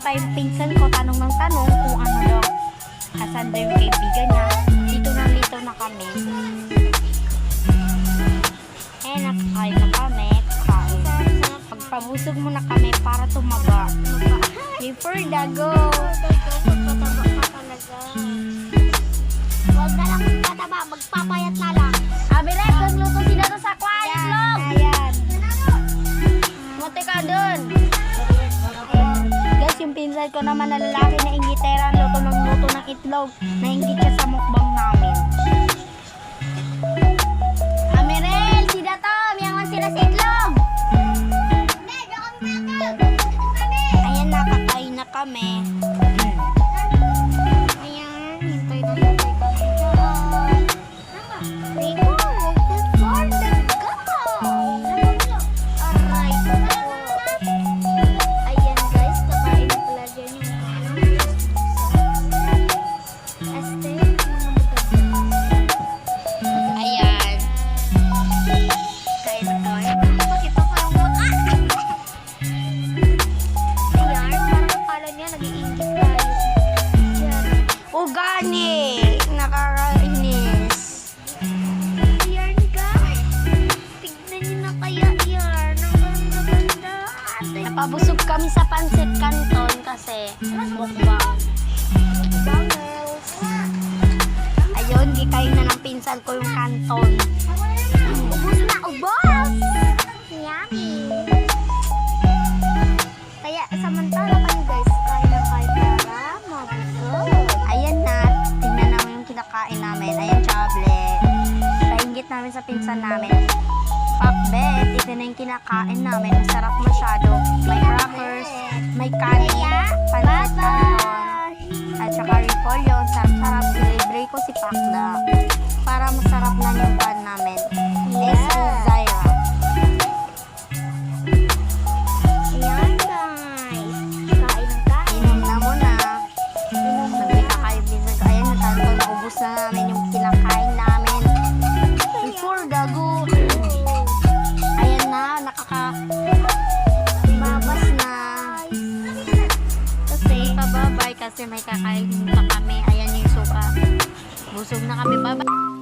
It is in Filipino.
pa yung pinsan ko, tanong ng tanong kung ano daw, asan daw yung kaibigan niya. Dito na kami. Eh, nakakain na kami. Kain. Pagpabusog muna kami para tumaba. Before dago. Magpataba ka talaga. Huwag na lang magpataba, magpapayat na lang. Abiret, nagluto sila to sa kwan, itlog. Ayan. Muti ka dun. Guys, yung pinsan ko naman na lalaki na inggitera, luto ng itlog. Nainggit siya sa mukbang namin. Amirel, si Datom, yaman sila sa itlog. Ayan, nakakain na kami. Ayan, hintay na kami dyan. Rico, before the go. Alright. Ayan guys, kakain na pala dyan yung este, Ayan. kain na tayo. Pakita ko yung mukha. Ayan, parang akala niya nag-iingit tayo. Diyan. Ugani! Nakakainis. Ayan guys. Tignan niyo na kaya yan. Ang ganda-ganda. Napabusog kami sa Pancit Canton kasi mukbang. Ayun, gikain na ng pinsan ko yung canton. Ubus na, ubos! Yummy! Kaya samantala kayo guys, kain na kayo para mabusog. Ayan na, tingnan namin yung kinakain namin. Ayan, chable. Painggit namin sa pinsan namin. Pakbet, ito na yung kinakain namin. Masarap masyado. May crackers, may kanin, pancit canton, at saka repolyo. Sarap-sarap. Delivery ko si Pakda. Para masarap na yung pan namin. This is Zaira. Ayan guys, kain ng kain. Inom na muna. Nagbita kayo pinsan ko. Ayan, natanto, naubos na namin yung kinakain namin. Before dago. Ayan na, babas na. Kasi pababay kasi may kakain pa kami. Ayan yung suka. Busog na kami, bye-bye.